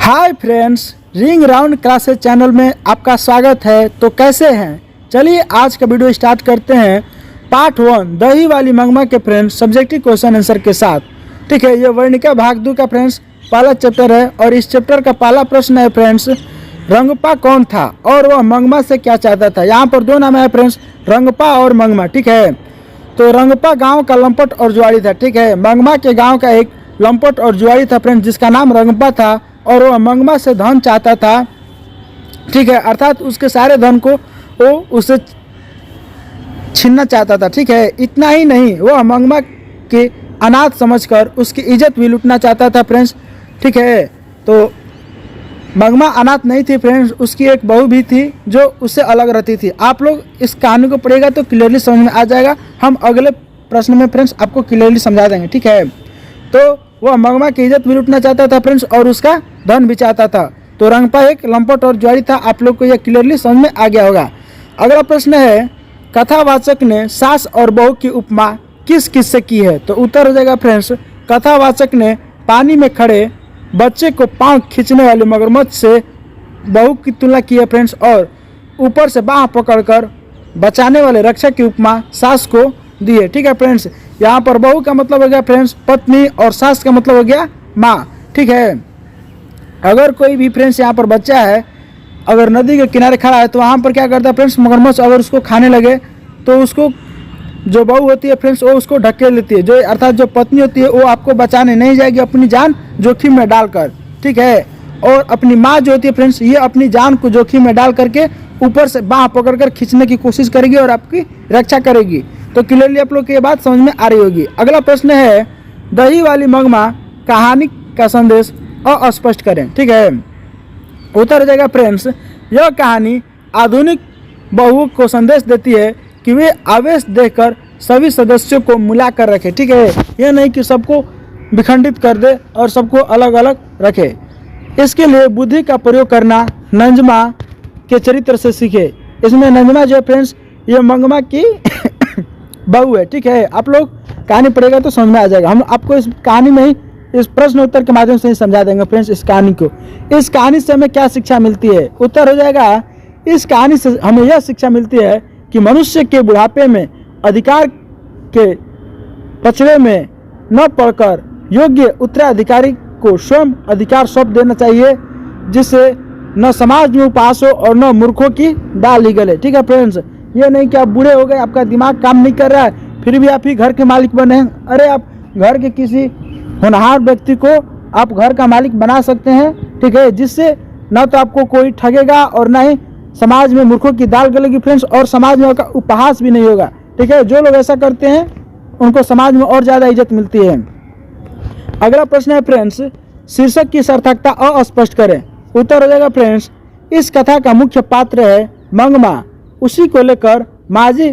Hi friends, ring round classes channel में आपका स्वागत है। तो कैसे हैं? चलिए आज का वीडियो स्टार्ट करते हैं। पार्ट 1 दही वाली मंगमा के फ्रेंड्स सब्जेक्टिव क्वेश्चन आंसर के साथ। ठीक है, ये वर्णिका भाग 2 का फ्रेंड्स पहला चैप्टर है और इस चैप्टर का पहला प्रश्न है फ्रेंड्स, रंगपा कौन था और वह मंगमा से क्या चाहता था। यहाँ पर दो नाम है फ्रेंड्स, रंगपा और मंगमा। ठीक है, तो रंगपा गाँव का लंपट और जुआरी था। ठीक है, मंगमा के गाँव का एक लंपट और जुआरी था फ्रेंड्स, जिसका नाम रंगपा था और वह मंगमा से धन चाहता था। ठीक है, अर्थात उसके सारे धन को वो उसे छीनना चाहता था। ठीक है, इतना ही नहीं, वह मंगमा के अनाथ समझकर उसकी इज्जत भी लूटना चाहता था फ्रेंड्स। ठीक है, तो मंगमा अनाथ नहीं थी फ्रेंड्स, उसकी एक बहू भी थी जो उससे अलग रहती थी। आप लोग इस कहानी को पढ़ेगा तो क्लियरली समझ में आ जाएगा। हम अगले प्रश्न में फ्रेंड्स आपको क्लियरली समझा देंगे। ठीक है, तो वह मंगमा की इज्जत भी लूटना चाहता था फ्रेंड्स और उसका धन भी चाहता था। तो रंगपा एक लंपट और जुआरी था। आप लोग को यह क्लियरली समझ में आ गया होगा। अगला प्रश्न है, कथावाचक ने सास और बहू की उपमा किस किस से की है। तो उत्तर हो जाएगा फ्रेंड्स, कथावाचक ने पानी में खड़े बच्चे को पांव खींचने वाले मगरमच्छ से बहू की तुलना की है फ्रेंड्स, और ऊपर से बाँह पकड़कर बचाने वाले रक्षक की उपमा सास को दी है। ठीक है फ्रेंड्स, यहाँ पर बहू का मतलब हो गया फ्रेंड्स पत्नी और सास का मतलब हो गया माँ। ठीक है, अगर कोई भी फ्रेंड्स यहाँ पर बच्चा है, अगर नदी के किनारे खड़ा है तो वहाँ पर क्या करता है फ्रेंड्स, मगरमच्छ अगर उसको खाने लगे तो उसको जो बहू होती है फ्रेंड्स वो उसको ढकेल लेती है। जो अर्थात जो पत्नी होती है वो आपको बचाने नहीं जाएगी अपनी जान जोखिम में डालकर। ठीक है, और अपनी माँ जो होती है फ्रेंड्स ये अपनी जान को जोखिम में डाल करके ऊपर से बाँह पकड़कर खींचने की कोशिश करेगी और आपकी रक्षा करेगी। तो क्लियरली आप लोग को ये बात समझ में आ रही होगी। अगला प्रश्न है, दही वाली मंगमा कहानी का संदेश अस्पष्ट करें। ठीक है, उत्तर हो जाएगा फ्रेंड्स, यह कहानी आधुनिक बहुओं को संदेश देती है कि वे आवेश देकर सभी सदस्यों को मिलाकर रखें। ठीक है, यह नहीं कि सबको विखंडित कर दे और सबको अलग अलग रखे। इसके लिए बुद्धि का प्रयोग करना नंजमा के चरित्र से सीखे। इसमें नंजमा जो है फ्रेंड्स ये मंगमा की बहू है। ठीक है, आप लोग कहानी पढ़ेगा तो समझ में आ जाएगा। हम आपको इस कहानी में ही इस प्रश्न उत्तर के माध्यम से ही समझा देंगे फ्रेंड्स इस कहानी को। इस कहानी से हमें क्या शिक्षा मिलती है? उत्तर हो जाएगा, इस कहानी से हमें यह शिक्षा मिलती है कि मनुष्य के बुढ़ापे में अधिकार के पचड़े में न पड़कर योग्य उत्तराधिकारी को स्वयं अधिकार सौंप देना चाहिए, जिससे न समाज में उपहास हो और न मूर्खों की डाल ही गले। ठीक है फ्रेंड्स, ये नहीं कि आप बूढ़े हो गए, आपका दिमाग काम नहीं कर रहा है, फिर भी आप ही घर के मालिक बने हैं। अरे आप घर के किसी होनहार व्यक्ति को आप घर का मालिक बना सकते हैं। ठीक है, जिससे न तो आपको कोई ठगेगा और न ही समाज में मूर्खों की दाल गलेगी फ्रेंड्स, और समाज में उपहास भी नहीं होगा। ठीक है, जो लोग ऐसा करते हैं उनको समाज में और ज़्यादा इज्जत मिलती है। अगला प्रश्न है फ्रेंड्स, शीर्षक की सार्थकता अस्पष्ट करें। उत्तर हो जाएगा फ्रेंड्स, इस कथा का मुख्य पात्र है मंगमा। उसी को लेकर माझी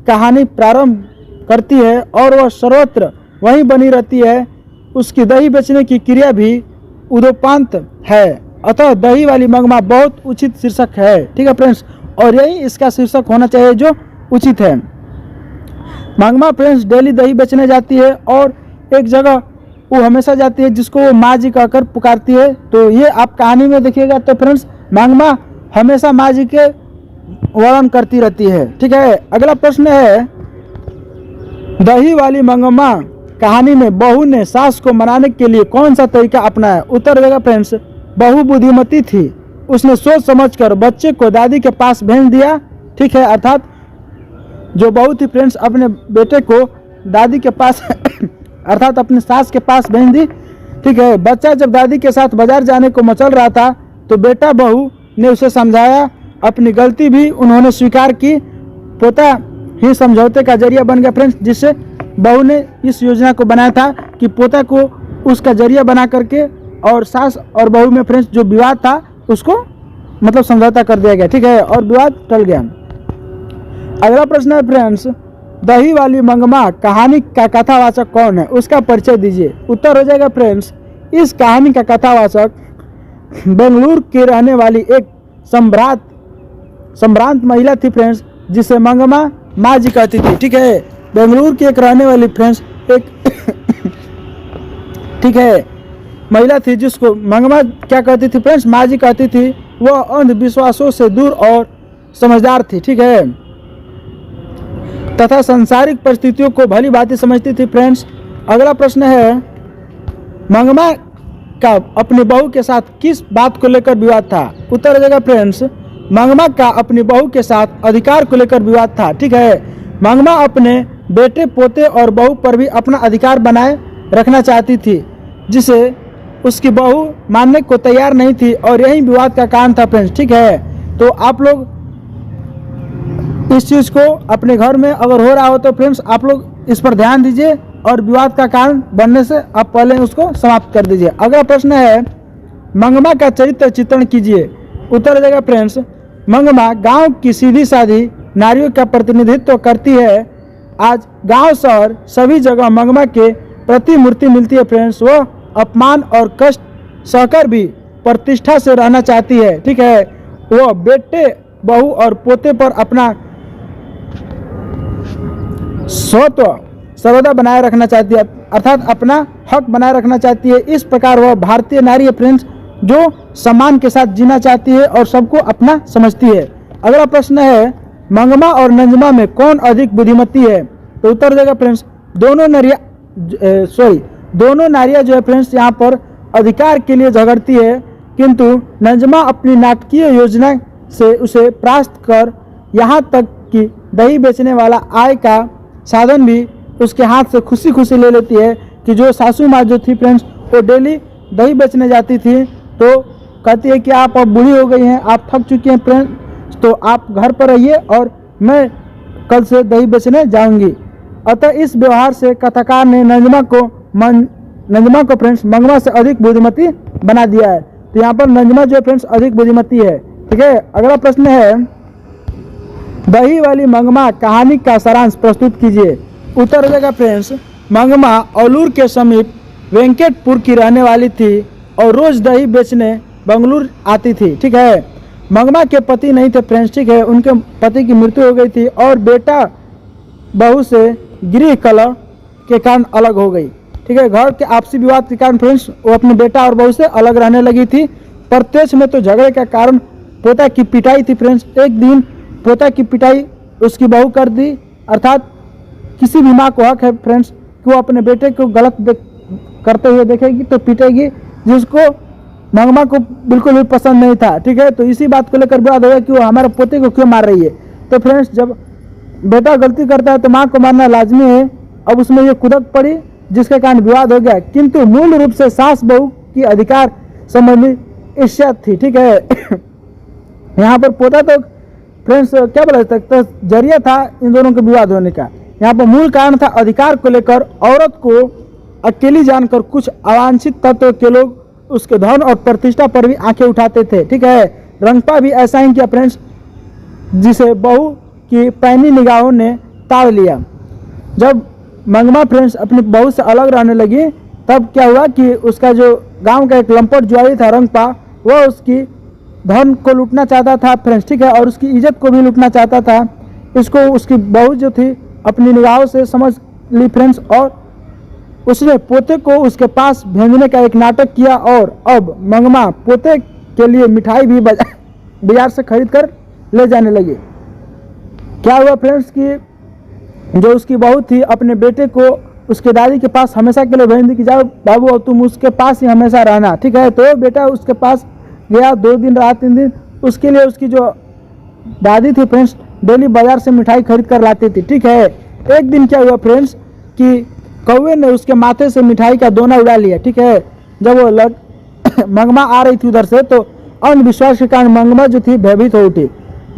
कहानी प्रारंभ करती है और वह सर्वत्र वहीं बनी रहती है। उसकी दही बेचने की क्रिया भी उदोपांत है, अतः दही वाली मंगमा बहुत उचित शीर्षक है। ठीक है फ्रेंड्स, और यही इसका शीर्षक होना चाहिए जो उचित है। मंगमा फ्रेंड्स डेली दही बेचने जाती है और एक जगह वो हमेशा जाती है जिसको वो माँ जी कहकर पुकारती है। तो ये आप कहानी में देखिएगा तो फ्रेंड्स मंगमा हमेशा माँ जी के वर्णन करती रहती है। ठीक है, अगला प्रश्न है, दही वाली मंगमा कहानी में बहू ने सास को मनाने के लिए कौन सा तरीका अपनाया। उत्तर देगा फ्रेंड्स, बहू बुद्धिमती थी, उसने सोच समझकर बच्चे को दादी के पास भेज दिया। ठीक है, अर्थात जो बहू थी फ्रेंड्स अपने बेटे को दादी के पास अर्थात अपने सास के पास भेज दी। ठीक है, बच्चा जब दादी के साथ बाजार जाने को मचल रहा था तो बेटा बहू ने उसे समझाया, अपनी गलती भी उन्होंने स्वीकार की। पोता ही समझौते का जरिया बन गया फ्रेंड्स, जिससे बहू ने इस योजना को बनाया था कि पोता को उसका जरिया बना करके और सास और बहू में फ्रेंड्स जो विवाद था उसको मतलब समझौता कर दिया गया। ठीक है, और विवाद टल गया। अगला प्रश्न है फ्रेंड्स, दही वाली मंगमा कहानी का कथावाचक कौन है, उसका परिचय दीजिए। उत्तर हो जाएगा फ्रेंड्स, इस कहानी का कथावाचक बेंगलुरु की रहने वाली एक संभ्रांत महिला थी फ्रेंड्स, जिसे मंगमा माँ जी कहती थी। ठीक है, बेंगलुरु की एक रहने वाली फ्रेंड्स एक ठीक है महिला थी जिसको मंगमा क्या कहती थी फ्रेंड्स, माँ जी कहती थी, वह अंधविश्वासों से दूर और समझदार थी, ठीक है, तथा सांसारिक परिस्थितियों को भली भांति समझती थी फ्रेंड्स। अगला प्रश्न है, मंगमा का अपनी बहू के साथ किस बात को लेकर विवाद था? उत्तर हो जाएगा फ्रेंड्स, मंगमा का अपनी बहू के साथ अधिकार को लेकर विवाद था, ठीक है। मंगमा अपने बेटे पोते और बहू पर भी अपना अधिकार बनाए रखना चाहती थी, जिसे उसकी बहू मानने को तैयार नहीं थी, और यही विवाद का कारण था फ्रेंड्स, ठीक है। तो आप लोग इस चीज़ को अपने घर में अगर हो रहा हो तो फ्रेंड्स आप लोग इस पर ध्यान दीजिए, और विवाद का कारण बनने से आप पहले उसको समाप्त कर दीजिए। अगला प्रश्न है, मंगमा का चरित्र चित्रण कीजिए। उत्तर हो जाएगा फ्रेंड्स, मंगमा गांव की सीधी साधी नारियों का प्रतिनिधित्व करती है। आज गांव शहर सभी जगह मंगमा के प्रतिमूर्ति मिलती है फ्रेंड्स। वह अपमान और कष्ट सहकर भी प्रतिष्ठा से रहना चाहती है, ठीक है। वह बेटे बहू और पोते पर अपना स्वत्व सर्वदा बनाए रखना चाहती है, अर्थात अपना हक बनाए रखना चाहती है। इस प्रकार वह भारतीय नारी है फ्रेंड्स, जो सम्मान के साथ जीना चाहती है और सबको अपना समझती है। अगला प्रश्न है, मंगमा और नंजमा में कौन अधिक बुद्धिमती है? तो उत्तर देगा फ्रेंड्स, दोनों नारियां जो है फ्रेंड्स यहाँ पर अधिकार के लिए झगड़ती है, किंतु नंजमा अपनी नाटकीय योजना से उसे परास्त कर यहाँ तक कि दही बेचने वाला आय का साधन भी उसके हाथ से खुशी खुशी ले लेती है। कि जो सासू माँ जो थी फ्रेंड्स, वो डेली दही बेचने जाती थी, तो कहती है कि आप अब बूढ़ी हो गई हैं, आप थक चुकी हैं फ्रेंड्स, तो आप घर पर रहिए और मैं कल से दही बेचने जाऊंगी। अतः इस व्यवहार से कथाकार ने नंजमा को फ्रेंड्स मंगमा से अधिक बुद्धिमती बना दिया है। तो यहाँ पर नंजमा जो फ्रेंड्स अधिक बुद्धिमती है, ठीक है। अगला प्रश्न है, दही वाली मंगमा कहानी का सारांश प्रस्तुत कीजिए। उत्तर हो जाएगा फ्रेंड्स, मंगमा औलूर के समीप वेंकटपुर की रहने वाली थी और रोज दही बेचने बंगलुरु आती थी, ठीक है। मंगमा के पति नहीं थे फ्रेंड्स, ठीक है, उनके पति की मृत्यु हो गई थी और बेटा बहू से गृह कलह के कारण अलग हो गई, ठीक है। घर के आपसी विवाद के कारण फ्रेंड्स वो अपने बेटा और बहू से अलग रहने लगी थी। प्रत्यक्ष में तो झगड़े का कारण पोता की पिटाई थी फ्रेंड्स। एक दिन पोता की पिटाई उसकी बहू कर दी, अर्थात किसी भी माँ को हक है फ्रेंड्स कि वो अपने बेटे को गलत करते हुए देखेगी तो पीटेगी, जिसको मंगमा को बिल्कुल भी पसंद नहीं था, ठीक है। तो इसी बात को लेकर विवाद होगा कि वो हमारे पोते को क्यों मार रही है। तो फ्रेंड्स जब बेटा गलती करता है तो माँ को मारना लाजमी है। अब उसमें ये कुदक पड़ी जिसके कारण विवाद हो गया, किंतु मूल रूप से सास बहू की अधिकार संबंधी इज्जत थी, ठीक है। यहाँ पर पोता तो फ्रेंड्स क्या बोला सकता जरिया था इन दोनों के विवाद होने का। यहाँ पर मूल कारण था अधिकार को लेकर। औरत को अकेली जानकर कुछ अवांछित तत्व के लोग उसके धन और प्रतिष्ठा पर भी आंखें उठाते थे, ठीक है। रंगपा भी ऐसा ही किया फ्रेंड्स, जिसे बहू की पैनी निगाहों ने ताड़ लिया। जब मंगमा फ्रेंड्स अपनी बहू से अलग रहने लगी तब क्या हुआ कि उसका जो गांव का एक लंपट जुआरी था रंगपा, वह उसकी धन को लूटना चाहता था फ्रेंड्स, ठीक है, और उसकी इज्जत को भी लूटना चाहता था। इसको उसकी बहू जो थी अपनी निगाहों से समझ ली फ्रेंड्स, और उसने पोते को उसके पास भेजने का एक नाटक किया। और अब मंगमा पोते के लिए मिठाई भी बाजार से खरीद कर ले जाने लगी। क्या हुआ फ्रेंड्स कि जो उसकी बहू थी अपने बेटे को उसके दादी के पास हमेशा के लिए भेज दी कि जाओ बाबू और तुम उसके पास ही हमेशा रहना, ठीक है। तो बेटा उसके पास गया, 2 दिन रहा, 3 दिन। उसके लिए उसकी जो दादी थी फ्रेंड्स डेली बाजार से मिठाई खरीद कर लाती थी, ठीक है। एक दिन क्या हुआ फ्रेंड्स कि कौवे ने उसके माथे से मिठाई का दोना उड़ा लिया, ठीक है। जब वो मंगमा आ रही थी उधर से तो अंधविश्वास के कारण मंगमा जो थी भयभीत हो उठी।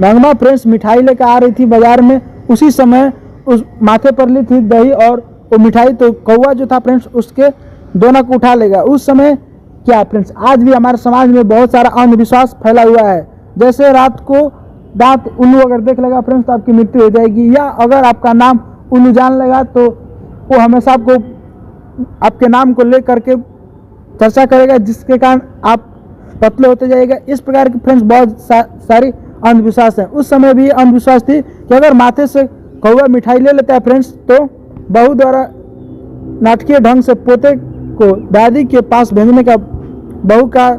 मंगमा फ्रेंड्स मिठाई लेकर आ रही थी बाजार में, उसी समय उस माथे पर ली थी दही और वो मिठाई, तो कौवा जो था फ्रेंड्स उसके दोना को उठा लेगा। उस समय क्या फ्रेंड्स आज भी हमारे समाज में बहुत सारा अंधविश्वास फैला हुआ है। जैसे रात को दांत उल्लू अगर देख लेगा फ्रेंड्स तो आपकी मृत्यु हो जाएगी, या अगर आपका नाम उल्लू जान लेगा तो वो हमेशा आपको आपके नाम को ले करके चर्चा करेगा, जिसके कारण आप पतले होते जाएगा। इस प्रकार के फ्रेंड्स बहुत सारी अंधविश्वास है। उस समय भी अंधविश्वास थी कि अगर माथे से कौवा मिठाई ले लेता है फ्रेंड्स तो बहू द्वारा नाटकीय ढंग से पोते को दादी के पास भेजने का बहू का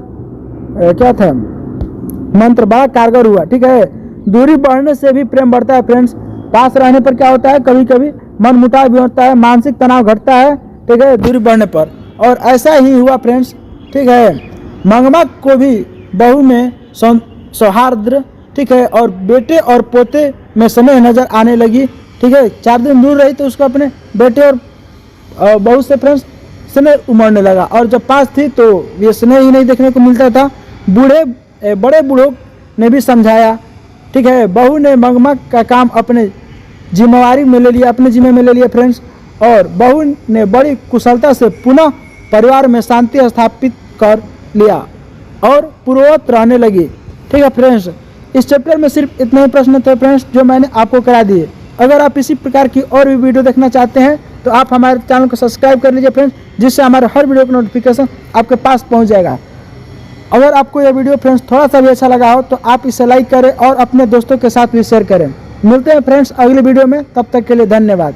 क्या था मंत्र बड़ा कारगर हुआ। ठीक है, दूरी बढ़ने से भी प्रेम बढ़ता है फ्रेंड्स। पास रहने पर क्या होता है, कभी कभी मन मुटाव भी होता है, मानसिक तनाव घटता है। ठीक है, दूरी बढ़ने पर, और ऐसा ही हुआ फ्रेंड्स। ठीक है, मंगमा को भी बहू में सौहार्द, ठीक है, और बेटे और पोते में स्नेह नजर आने लगी। ठीक है, 4 दिन दूर रही तो उसको अपने बेटे और बहू से फ्रेंड्स स्नेह उमड़ने लगा, और जब पास थी तो ये स्नेह ही नहीं देखने को मिलता था। बड़े बूढ़ों ने भी समझाया। ठीक है, बहू ने मंगमा का काम अपने जिम्मेवारी में ले लिया, अपने जिम्मे में ले लिया फ्रेंड्स, और बहू ने बड़ी कुशलता से पुनः परिवार में शांति स्थापित कर लिया और पूर्ववत रहने लगी। ठीक है फ्रेंड्स, इस चैप्टर में सिर्फ इतने ही प्रश्न थे फ्रेंड्स जो मैंने आपको करा दिए। अगर आप इसी प्रकार की और भी वीडियो देखना चाहते हैं तो आप हमारे चैनल को सब्सक्राइब कर लीजिए फ्रेंड्स, जिससे हमारे हर वीडियो का नोटिफिकेशन आपके पास पहुंच जाएगा। अगर आपको यह वीडियो फ्रेंड्स थोड़ा सा भी अच्छा लगा हो तो आप इसे लाइक करें और अपने दोस्तों के साथ भी शेयर करें। मिलते हैं फ्रेंड्स अगले वीडियो में, तब तक के लिए धन्यवाद।